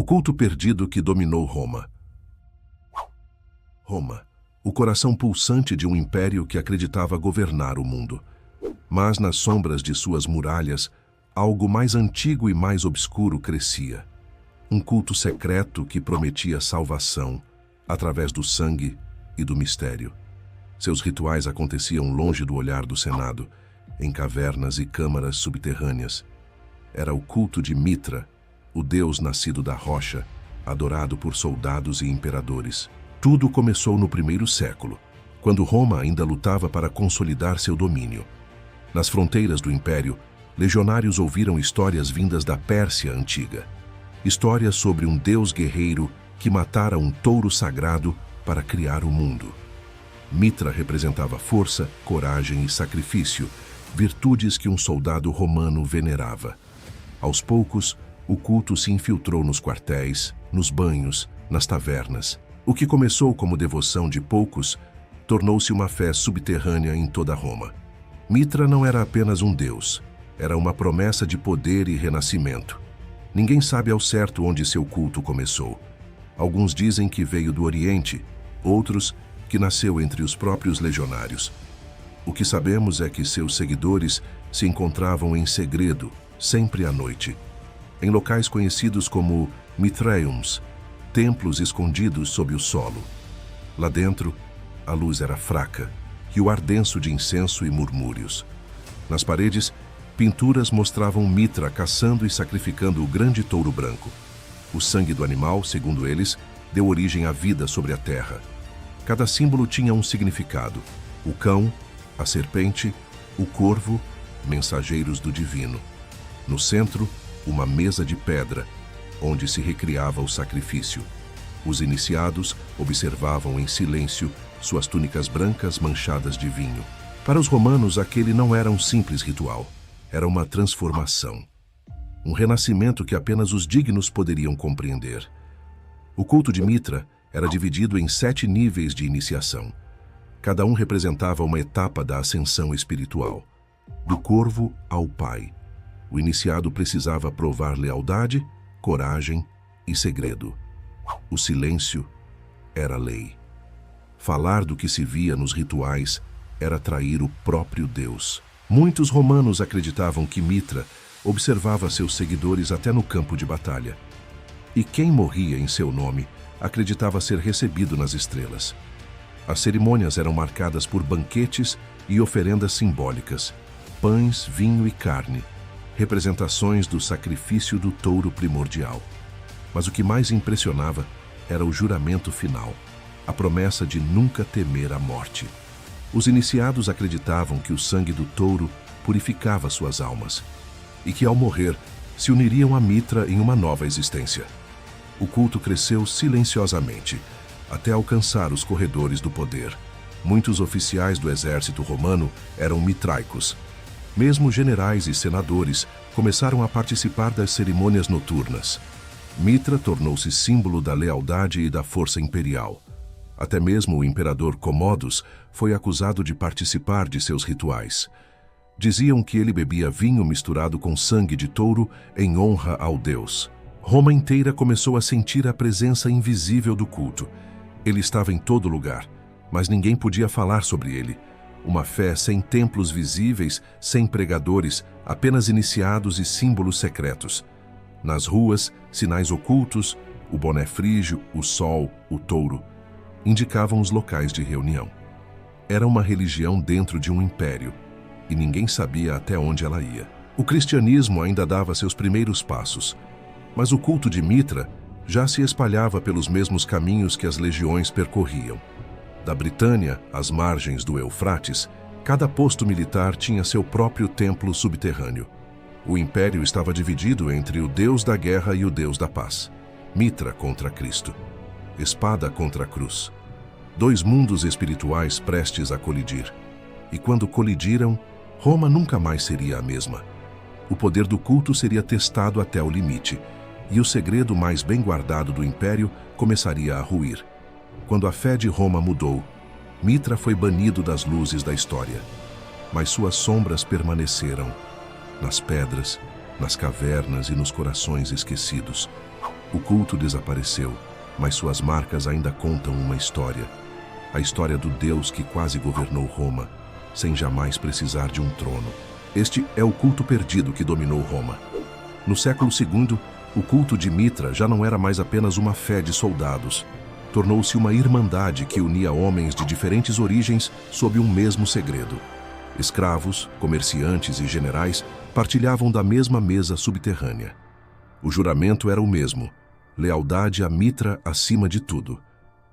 O culto perdido que dominou Roma. Roma, o coração pulsante de um império que acreditava governar o mundo. Mas nas sombras de suas muralhas, algo mais antigo e mais obscuro crescia. Um culto secreto que prometia salvação através do sangue e do mistério. Seus rituais aconteciam longe do olhar do Senado, em cavernas e câmaras subterrâneas. Era o culto de Mitra, o deus nascido da rocha, adorado por soldados e imperadores. Tudo começou no primeiro século, quando Roma ainda lutava para consolidar seu domínio. Nas fronteiras do império, legionários ouviram histórias vindas da Pérsia antiga. Histórias sobre um deus guerreiro que matara um touro sagrado para criar o mundo. Mitra representava força, coragem e sacrifício, virtudes que um soldado romano venerava. Aos poucos, o culto se infiltrou nos quartéis, nos banhos, nas tavernas. O que começou como devoção de poucos, tornou-se uma fé subterrânea em toda Roma. Mitra não era apenas um deus, era uma promessa de poder e renascimento. Ninguém sabe ao certo onde seu culto começou. Alguns dizem que veio do Oriente, outros que nasceu entre os próprios legionários. O que sabemos é que seus seguidores se encontravam em segredo, sempre à noite, em locais conhecidos como Mithraiums, templos escondidos sob o solo. Lá dentro, a luz era fraca e o ar denso de incenso e murmúrios. Nas paredes, pinturas mostravam Mitra caçando e sacrificando o grande touro branco. O sangue do animal, segundo eles, deu origem à vida sobre a terra. Cada símbolo tinha um significado: o cão, a serpente, o corvo, mensageiros do divino. No centro, uma mesa de pedra, onde se recriava o sacrifício. Os iniciados observavam em silêncio suas túnicas brancas manchadas de vinho. Para os romanos, aquele não era um simples ritual, era uma transformação. Um renascimento que apenas os dignos poderiam compreender. O culto de Mitra era dividido em 7 níveis de iniciação. Cada um representava uma etapa da ascensão espiritual. Do corvo ao pai. O iniciado precisava provar lealdade, coragem e segredo. O silêncio era lei. Falar do que se via nos rituais era trair o próprio Deus. Muitos romanos acreditavam que Mitra observava seus seguidores até no campo de batalha. E quem morria em seu nome acreditava ser recebido nas estrelas. As cerimônias eram marcadas por banquetes e oferendas simbólicas, pães, vinho e carne, representações do sacrifício do touro primordial. Mas o que mais impressionava era o juramento final, a promessa de nunca temer a morte. Os iniciados acreditavam que o sangue do touro purificava suas almas e que, ao morrer, se uniriam a Mitra em uma nova existência. O culto cresceu silenciosamente, até alcançar os corredores do poder. Muitos oficiais do exército romano eram mitraicos. Mesmo generais e senadores começaram a participar das cerimônias noturnas. Mitra tornou-se símbolo da lealdade e da força imperial. Até mesmo o imperador Commodus foi acusado de participar de seus rituais. Diziam que ele bebia vinho misturado com sangue de touro em honra ao deus. Roma inteira começou a sentir a presença invisível do culto. Ele estava em todo lugar, mas ninguém podia falar sobre ele. Uma fé sem templos visíveis, sem pregadores, apenas iniciados e símbolos secretos. Nas ruas, sinais ocultos, o boné frígio, o sol, o touro, indicavam os locais de reunião. Era uma religião dentro de um império, e ninguém sabia até onde ela ia. O cristianismo ainda dava seus primeiros passos, mas o culto de Mitra já se espalhava pelos mesmos caminhos que as legiões percorriam. Da Britânia, às margens do Eufrates, cada posto militar tinha seu próprio templo subterrâneo. O império estava dividido entre o deus da guerra e o deus da paz. Mitra contra Cristo. Espada contra cruz. 2 mundos espirituais prestes a colidir. E quando colidiram, Roma nunca mais seria a mesma. O poder do culto seria testado até o limite, e o segredo mais bem guardado do império começaria a ruir. Quando a fé de Roma mudou, Mitra foi banido das luzes da história, mas suas sombras permaneceram nas pedras, nas cavernas e nos corações esquecidos. O culto desapareceu, mas suas marcas ainda contam uma história. A história do Deus que quase governou Roma, sem jamais precisar de um trono. Este é o culto perdido que dominou Roma. No século II, o culto de Mitra já não era mais apenas uma fé de soldados. Tornou-se uma irmandade que unia homens de diferentes origens sob um mesmo segredo. Escravos, comerciantes e generais partilhavam da mesma mesa subterrânea. O juramento era o mesmo: lealdade a Mitra acima de tudo.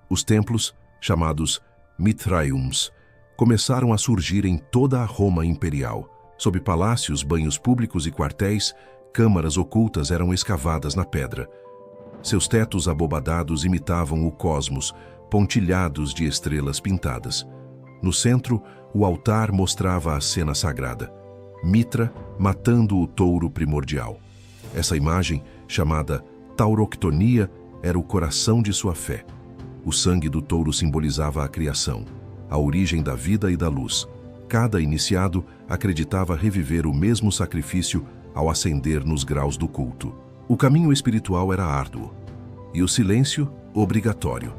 Os templos, chamados Mitraiums, começaram a surgir em toda a Roma imperial. Sob palácios, banhos públicos e quartéis, câmaras ocultas eram escavadas na pedra. Seus tetos abobadados imitavam o cosmos, pontilhados de estrelas pintadas. No centro, o altar mostrava a cena sagrada: Mitra matando o touro primordial. Essa imagem, chamada tauroctonia, era o coração de sua fé. O sangue do touro simbolizava a criação, a origem da vida e da luz. Cada iniciado acreditava reviver o mesmo sacrifício ao ascender nos graus do culto. O caminho espiritual era árduo e o silêncio obrigatório.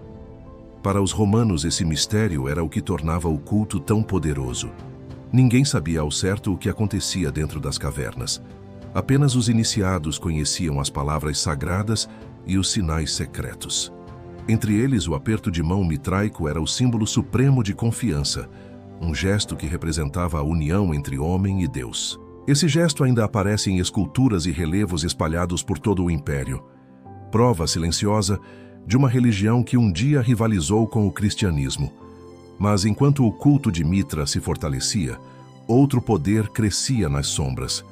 Para os romanos, esse mistério era o que tornava o culto tão poderoso. Ninguém sabia ao certo o que acontecia dentro das cavernas. Apenas os iniciados conheciam as palavras sagradas e os sinais secretos. Entre eles, o aperto de mão mitraico era o símbolo supremo de confiança, um gesto que representava a união entre homem e Deus. Esse gesto ainda aparece em esculturas e relevos espalhados por todo o império. Prova silenciosa de uma religião que um dia rivalizou com o cristianismo. Mas enquanto o culto de Mitra se fortalecia, outro poder crescia nas sombras.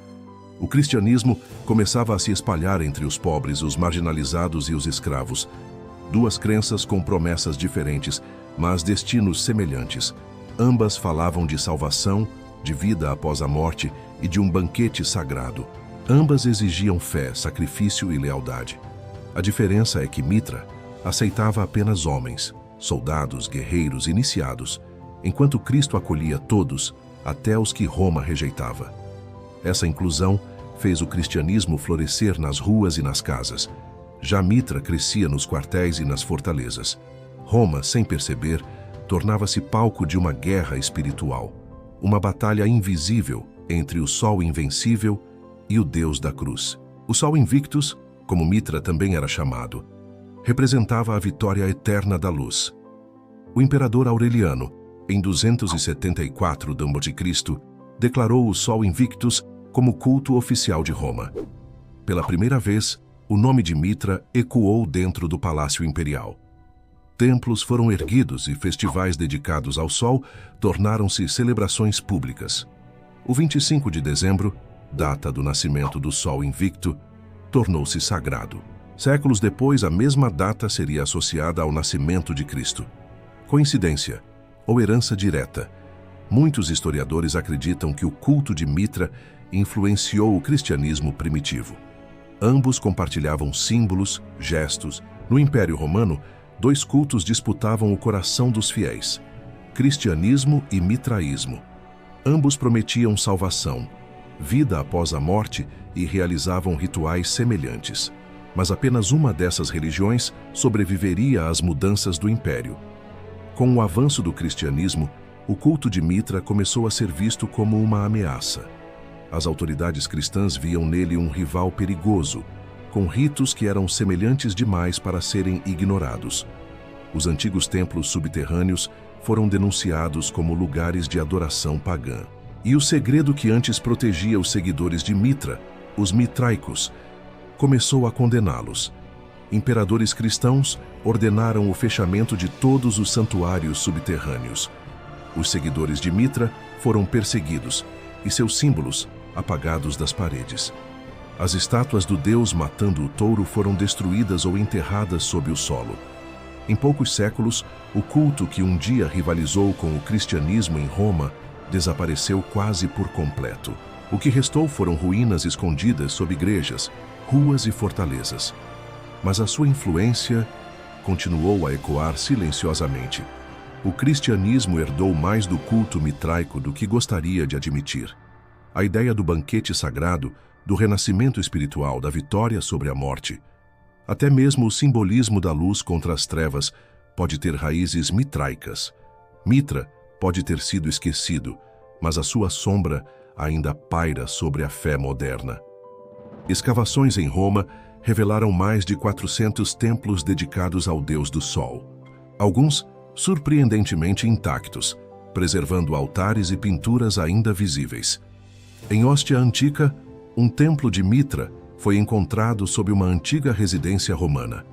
O cristianismo começava a se espalhar entre os pobres, os marginalizados e os escravos. Duas crenças com promessas diferentes, mas destinos semelhantes. Ambas falavam de salvação, de vida após a morte e de um banquete sagrado. Ambas exigiam fé, sacrifício e lealdade. A diferença é que Mitra aceitava apenas homens, soldados, guerreiros, iniciados, enquanto Cristo acolhia todos, até os que Roma rejeitava. Essa inclusão fez o cristianismo florescer nas ruas e nas casas. Já Mitra crescia nos quartéis e nas fortalezas. Roma, sem perceber, tornava-se palco de uma guerra espiritual, uma batalha invisível entre o Sol invencível e o Deus da cruz. O Sol Invictus, como Mitra também era chamado, representava a vitória eterna da luz. O imperador Aureliano, em 274 d.C., declarou o Sol Invictus como culto oficial de Roma. Pela primeira vez, o nome de Mitra ecoou dentro do Palácio Imperial. Templos foram erguidos e festivais dedicados ao Sol tornaram-se celebrações públicas. O 25 de dezembro, data do nascimento do Sol Invicto, tornou-se sagrado. Séculos depois, a mesma data seria associada ao nascimento de Cristo. Coincidência ou herança direta? Muitos historiadores acreditam que o culto de Mitra influenciou o cristianismo primitivo. Ambos compartilhavam símbolos, gestos. No Império Romano, dois cultos disputavam o coração dos fiéis: cristianismo e mitraísmo. Ambos prometiam salvação, vida após a morte e realizavam rituais semelhantes. Mas apenas uma dessas religiões sobreviveria às mudanças do império. Com o avanço do cristianismo, o culto de Mitra começou a ser visto como uma ameaça. As autoridades cristãs viam nele um rival perigoso, com ritos que eram semelhantes demais para serem ignorados. Os antigos templos subterrâneos foram denunciados como lugares de adoração pagã. E o segredo que antes protegia os seguidores de Mitra, os mitraicos, começou a condená-los. Imperadores cristãos ordenaram o fechamento de todos os santuários subterrâneos. Os seguidores de Mitra foram perseguidos e seus símbolos apagados das paredes. As estátuas do deus matando o touro foram destruídas ou enterradas sob o solo. Em poucos séculos, o culto que um dia rivalizou com o cristianismo em Roma desapareceu quase por completo. O que restou foram ruínas escondidas sob igrejas, ruas e fortalezas. Mas a sua influência continuou a ecoar silenciosamente. O cristianismo herdou mais do culto mitraico do que gostaria de admitir. A ideia do banquete sagrado, do renascimento espiritual, da vitória sobre a morte. Até mesmo o simbolismo da luz contra as trevas pode ter raízes mitraicas. Mitra pode ter sido esquecido, mas a sua sombra ainda paira sobre a fé moderna. Escavações em Roma revelaram mais de 400 templos dedicados ao Deus do Sol. Alguns surpreendentemente intactos, preservando altares e pinturas ainda visíveis. Em Ostia Antiga, um templo de Mitra foi encontrado sob uma antiga residência romana.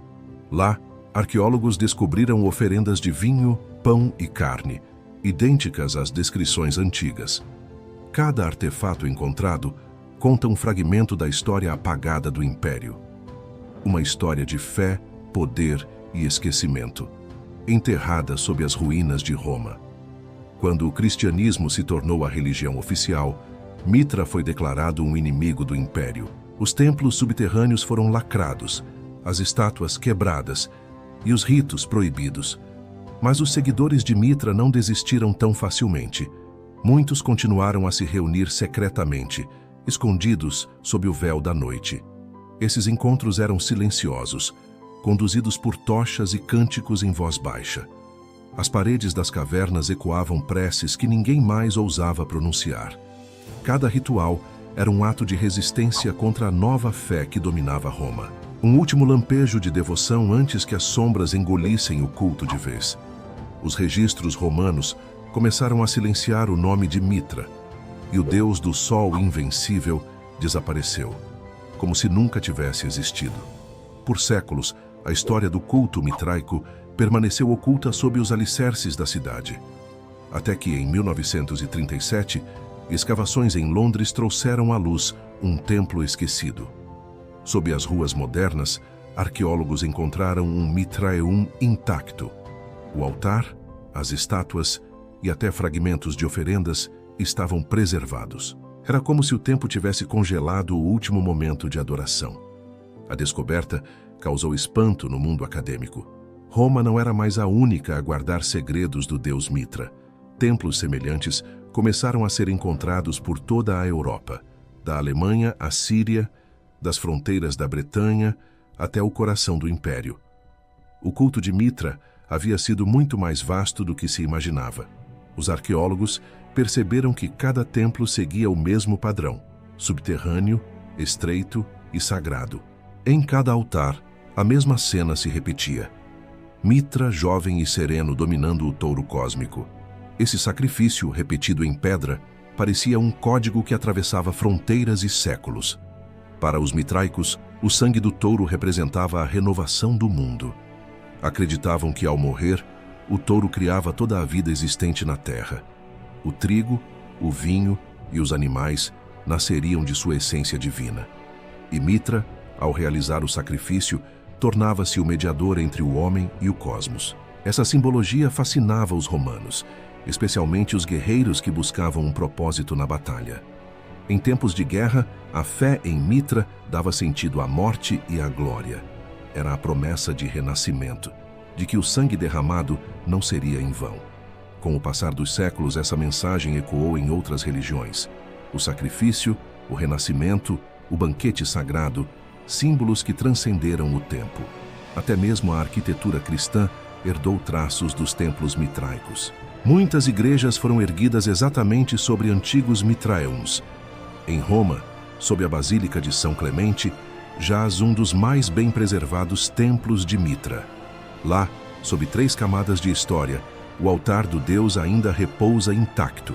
Lá, arqueólogos descobriram oferendas de vinho, pão e carne, idênticas às descrições antigas. Cada artefato encontrado conta um fragmento da história apagada do Império. Uma história de fé, poder e esquecimento, enterrada sob as ruínas de Roma. Quando o cristianismo se tornou a religião oficial, Mitra foi declarado um inimigo do Império. Os templos subterrâneos foram lacrados, as estátuas quebradas e os ritos proibidos. Mas os seguidores de Mitra não desistiram tão facilmente. Muitos continuaram a se reunir secretamente, escondidos sob o véu da noite. Esses encontros eram silenciosos, conduzidos por tochas e cânticos em voz baixa. As paredes das cavernas ecoavam preces que ninguém mais ousava pronunciar. Cada ritual era um ato de resistência contra a nova fé que dominava Roma. Um último lampejo de devoção antes que as sombras engolissem o culto de vez. Os registros romanos começaram a silenciar o nome de Mitra, e o deus do sol invencível desapareceu, como se nunca tivesse existido. Por séculos, a história do culto mitraico permaneceu oculta sob os alicerces da cidade. Até que, em 1937, escavações em Londres trouxeram à luz um templo esquecido. Sob as ruas modernas, arqueólogos encontraram um Mitraeum intacto. O altar, as estátuas e até fragmentos de oferendas estavam preservados. Era como se o tempo tivesse congelado o último momento de adoração. A descoberta causou espanto no mundo acadêmico. Roma não era mais a única a guardar segredos do deus Mitra. Templos semelhantes começaram a ser encontrados por toda a Europa, da Alemanha à Síria, das fronteiras da Bretanha até o coração do Império. O culto de Mitra havia sido muito mais vasto do que se imaginava. Os arqueólogos perceberam que cada templo seguia o mesmo padrão, subterrâneo, estreito e sagrado. Em cada altar, a mesma cena se repetia. Mitra, jovem e sereno, dominando o touro cósmico. Esse sacrifício, repetido em pedra, parecia um código que atravessava fronteiras e séculos. Para os mitraicos, o sangue do touro representava a renovação do mundo. Acreditavam que, ao morrer, o touro criava toda a vida existente na terra. O trigo, o vinho e os animais nasceriam de sua essência divina. E Mitra, ao realizar o sacrifício, tornava-se o mediador entre o homem e o cosmos. Essa simbologia fascinava os romanos, especialmente os guerreiros que buscavam um propósito na batalha. Em tempos de guerra, a fé em Mitra dava sentido à morte e à glória. Era a promessa de renascimento, de que o sangue derramado não seria em vão. Com o passar dos séculos, essa mensagem ecoou em outras religiões. O sacrifício, o renascimento, o banquete sagrado, símbolos que transcenderam o tempo. Até mesmo a arquitetura cristã herdou traços dos templos mitraicos. Muitas igrejas foram erguidas exatamente sobre antigos mitraeums. Em Roma, sob a Basílica de São Clemente, jaz um dos mais bem preservados templos de Mitra. Lá, sob 3 camadas de história, o altar do deus ainda repousa intacto.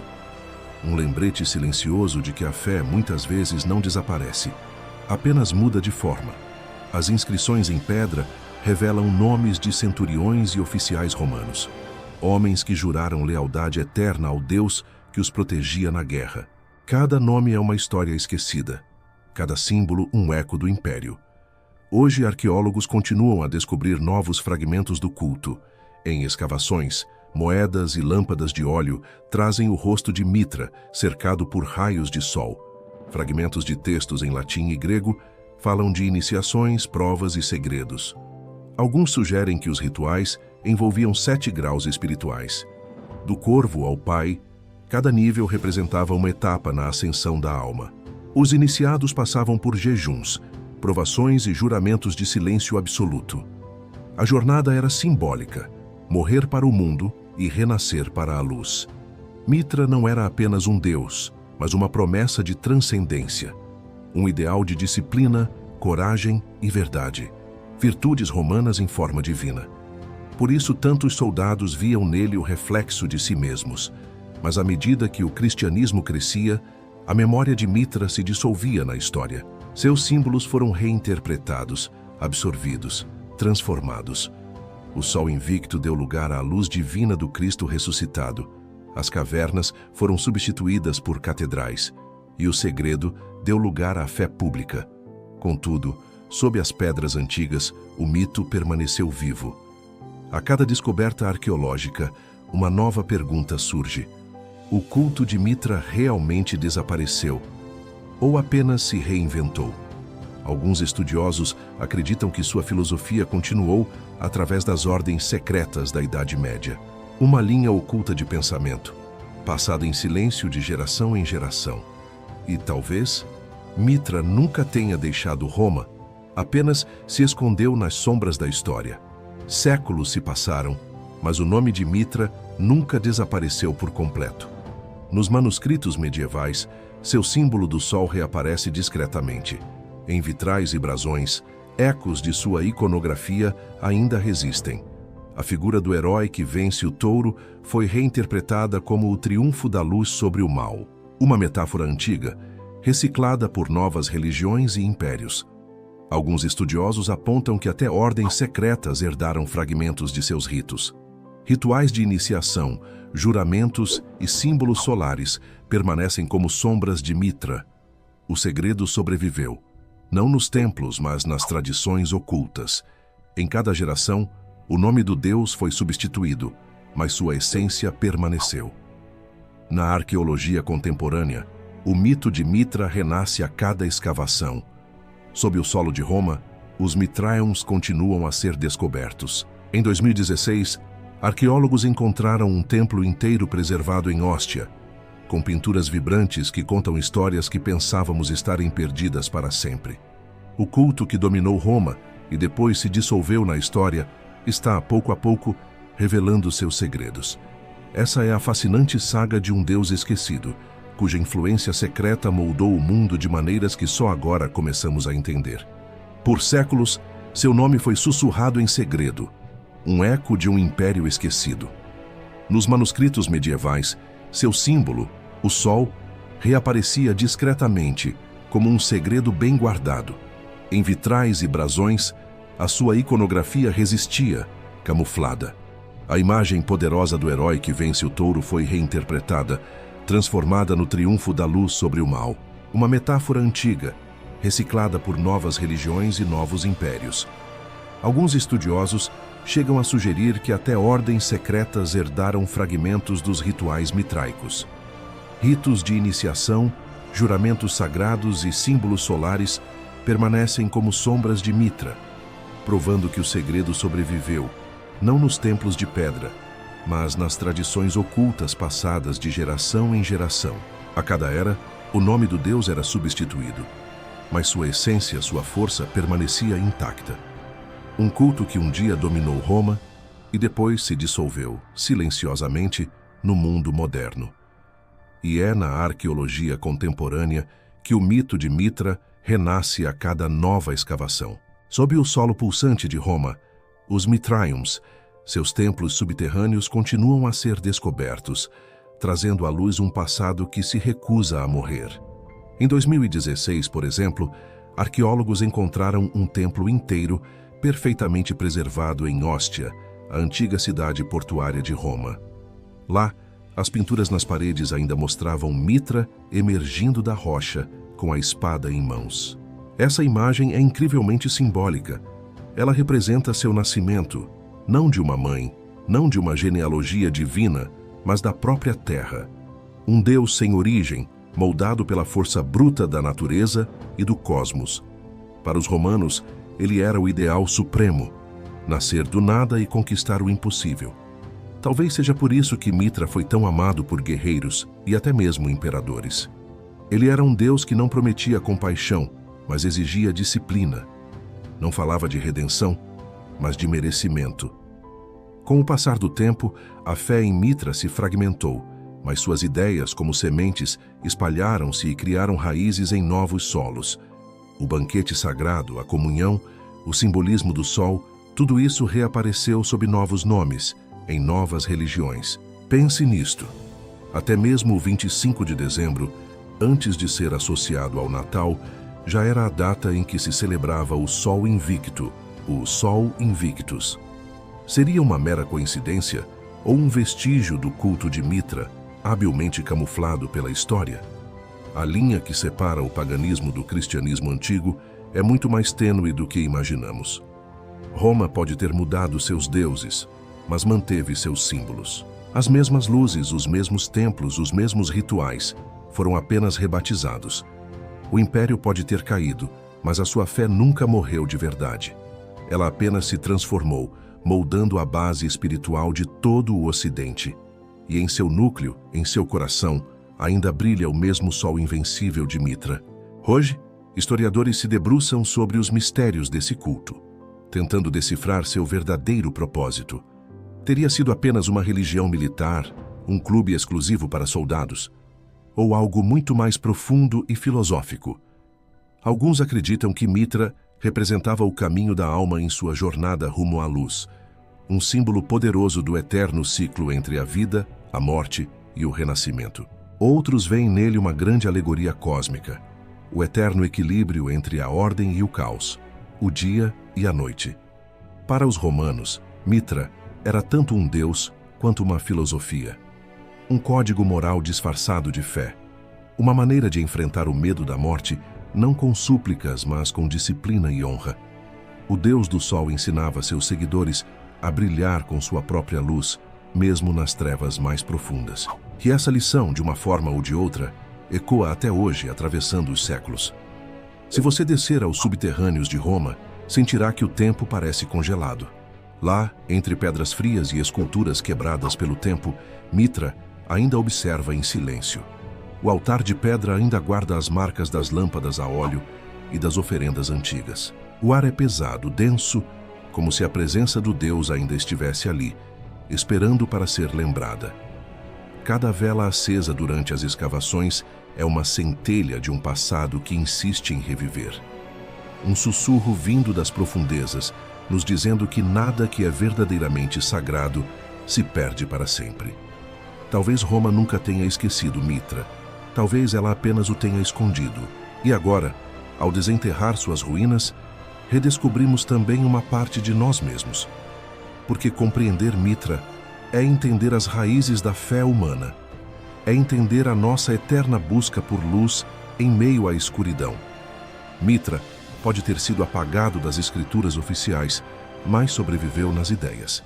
Um lembrete silencioso de que a fé muitas vezes não desaparece, apenas muda de forma. As inscrições em pedra revelam nomes de centuriões e oficiais romanos, homens que juraram lealdade eterna ao Deus que os protegia na guerra. Cada nome é uma história esquecida, cada símbolo um eco do Império. Hoje, arqueólogos continuam a descobrir novos fragmentos do culto. Em escavações, moedas e lâmpadas de óleo trazem o rosto de Mitra, cercado por raios de sol. Fragmentos de textos em latim e grego falam de iniciações, provas e segredos. Alguns sugerem que os rituais envolviam 7 graus espirituais. Do corvo ao pai, cada nível representava uma etapa na ascensão da alma. Os iniciados passavam por jejuns, provações e juramentos de silêncio absoluto. A jornada era simbólica: morrer para o mundo e renascer para a luz. Mitra não era apenas um deus, mas uma promessa de transcendência, um ideal de disciplina, coragem e verdade, virtudes romanas em forma divina. Por isso, tantos soldados viam nele o reflexo de si mesmos. Mas à medida que o cristianismo crescia, a memória de Mitra se dissolvia na história. Seus símbolos foram reinterpretados, absorvidos, transformados. O sol invicto deu lugar à luz divina do Cristo ressuscitado. As cavernas foram substituídas por catedrais, e o segredo deu lugar à fé pública. Contudo, sob as pedras antigas, o mito permaneceu vivo. A cada descoberta arqueológica, uma nova pergunta surge: o culto de Mitra realmente desapareceu? Ou apenas se reinventou? Alguns estudiosos acreditam que sua filosofia continuou através das ordens secretas da Idade Média, uma linha oculta de pensamento, passada em silêncio de geração em geração. E talvez Mitra nunca tenha deixado Roma, apenas se escondeu nas sombras da história. Séculos se passaram, mas o nome de Mitra nunca desapareceu por completo. Nos manuscritos medievais, seu símbolo do sol reaparece discretamente. Em vitrais e brasões, ecos de sua iconografia ainda resistem. A figura do herói que vence o touro foi reinterpretada como o triunfo da luz sobre o mal, uma metáfora antiga, reciclada por novas religiões e impérios. Alguns estudiosos apontam que até ordens secretas herdaram fragmentos de seus ritos. Rituais de iniciação, juramentos e símbolos solares permanecem como sombras de Mitra. O segredo sobreviveu, não nos templos, mas nas tradições ocultas. Em cada geração, o nome do deus foi substituído, mas sua essência permaneceu. Na arqueologia contemporânea, o mito de Mitra renasce a cada escavação. Sob o solo de Roma, os Mitraiums continuam a ser descobertos. Em 2016, arqueólogos encontraram um templo inteiro preservado em Óstia, com pinturas vibrantes que contam histórias que pensávamos estarem perdidas para sempre. O culto que dominou Roma e depois se dissolveu na história está, pouco a pouco, revelando seus segredos. Essa é a fascinante saga de um Deus esquecido, cuja influência secreta moldou o mundo de maneiras que só agora começamos a entender. Por séculos, seu nome foi sussurrado em segredo, um eco de um império esquecido. Nos manuscritos medievais, seu símbolo, o sol, reaparecia discretamente, como um segredo bem guardado. Em vitrais e brasões, a sua iconografia resistia, camuflada. A imagem poderosa do herói que vence o touro foi reinterpretada, transformada no triunfo da luz sobre o mal. Uma metáfora antiga, reciclada por novas religiões e novos impérios. Alguns estudiosos chegam a sugerir que até ordens secretas herdaram fragmentos dos rituais mitraicos. Ritos de iniciação, juramentos sagrados e símbolos solares permanecem como sombras de Mitra, provando que o segredo sobreviveu, não nos templos de pedra, mas nas tradições ocultas passadas de geração em geração. A cada era, o nome do Deus era substituído, mas sua essência, sua força permanecia intacta. Um culto que um dia dominou Roma e depois se dissolveu, silenciosamente, no mundo moderno. E é na arqueologia contemporânea que o mito de Mitra renasce a cada nova escavação. Sob o solo pulsante de Roma, os Mitraiums, seus templos subterrâneos, continuam a ser descobertos, trazendo à luz um passado que se recusa a morrer. Em 2016, por exemplo, arqueólogos encontraram um templo inteiro perfeitamente preservado em Óstia, a antiga cidade portuária de Roma. Lá, as pinturas nas paredes ainda mostravam Mitra emergindo da rocha, com a espada em mãos. Essa imagem é incrivelmente simbólica. Ela representa seu nascimento, não de uma mãe, não de uma genealogia divina, mas da própria terra. Um Deus sem origem, moldado pela força bruta da natureza e do cosmos. Para os romanos, ele era o ideal supremo, nascer do nada e conquistar o impossível. Talvez seja por isso que Mitra foi tão amado por guerreiros e até mesmo imperadores. Ele era um Deus que não prometia compaixão, mas exigia disciplina. Não falava de redenção, mas de merecimento. Com o passar do tempo, a fé em Mitra se fragmentou, mas suas ideias, como sementes, espalharam-se e criaram raízes em novos solos. O banquete sagrado, a comunhão, o simbolismo do sol, tudo isso reapareceu sob novos nomes, em novas religiões. Pense nisto. Até mesmo o 25 de dezembro, antes de ser associado ao Natal, já era a data em que se celebrava o Sol Invicto, o Sol Invictus. Seria uma mera coincidência ou um vestígio do culto de Mitra, habilmente camuflado pela história? A linha que separa o paganismo do cristianismo antigo é muito mais tênue do que imaginamos. Roma pode ter mudado seus deuses, mas manteve seus símbolos. As mesmas luzes, os mesmos templos, os mesmos rituais foram apenas rebatizados. O império pode ter caído, mas a sua fé nunca morreu de verdade. Ela apenas se transformou, moldando a base espiritual de todo o Ocidente. E em seu núcleo, em seu coração, ainda brilha o mesmo sol invencível de Mitra. Hoje, historiadores se debruçam sobre os mistérios desse culto, tentando decifrar seu verdadeiro propósito. Teria sido apenas uma religião militar, um clube exclusivo para soldados, ou algo muito mais profundo e filosófico? Alguns acreditam que Mitra representava o caminho da alma em sua jornada rumo à luz, um símbolo poderoso do eterno ciclo entre a vida, a morte e o renascimento. Outros veem nele uma grande alegoria cósmica, o eterno equilíbrio entre a ordem e o caos, o dia e a noite. Para os romanos, Mitra era tanto um deus quanto uma filosofia. Um código moral disfarçado de fé. Uma maneira de enfrentar o medo da morte, não com súplicas, mas com disciplina e honra. O Deus do Sol ensinava seus seguidores a brilhar com sua própria luz, mesmo nas trevas mais profundas. E essa lição, de uma forma ou de outra, ecoa até hoje, atravessando os séculos. Se você descer aos subterrâneos de Roma, sentirá que o tempo parece congelado. Lá, entre pedras frias e esculturas quebradas pelo tempo, Mitra ainda observa em silêncio. O altar de pedra ainda guarda as marcas das lâmpadas a óleo e das oferendas antigas. O ar é pesado, denso, como se a presença do Deus ainda estivesse ali, esperando para ser lembrada. Cada vela acesa durante as escavações é uma centelha de um passado que insiste em reviver. Um sussurro vindo das profundezas, nos dizendo que nada que é verdadeiramente sagrado se perde para sempre. Talvez Roma nunca tenha esquecido Mitra. Talvez ela apenas o tenha escondido. E agora, ao desenterrar suas ruínas, redescobrimos também uma parte de nós mesmos. Porque compreender Mitra é entender as raízes da fé humana. É entender a nossa eterna busca por luz em meio à escuridão. Mitra pode ter sido apagado das escrituras oficiais, mas sobreviveu nas ideias.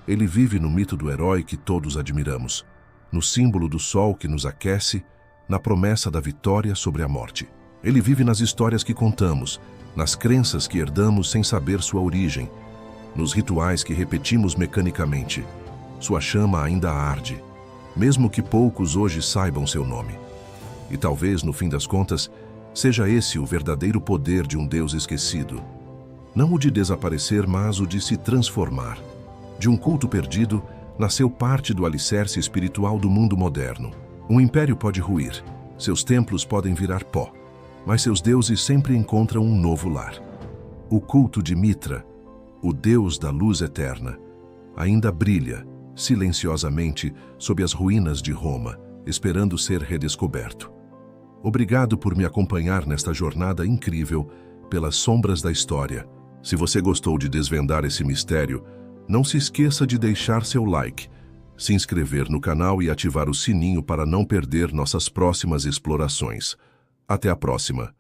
Ele vive no mito do herói que todos admiramos, no símbolo do sol que nos aquece, na promessa da vitória sobre a morte. Ele vive nas histórias que contamos, nas crenças que herdamos sem saber sua origem, nos rituais que repetimos mecanicamente. Sua chama ainda arde, mesmo que poucos hoje saibam seu nome. E talvez, no fim das contas, seja esse o verdadeiro poder de um Deus esquecido. Não o de desaparecer, mas o de se transformar. De um culto perdido, nasceu parte do alicerce espiritual do mundo moderno. Um império pode ruir, seus templos podem virar pó, mas seus deuses sempre encontram um novo lar. O culto de Mitra, o Deus da luz eterna, ainda brilha, silenciosamente, sob as ruínas de Roma, esperando ser redescoberto. Obrigado por me acompanhar nesta jornada incrível pelas sombras da história. Se você gostou de desvendar esse mistério, não se esqueça de deixar seu like, se inscrever no canal e ativar o sininho para não perder nossas próximas explorações. Até a próxima!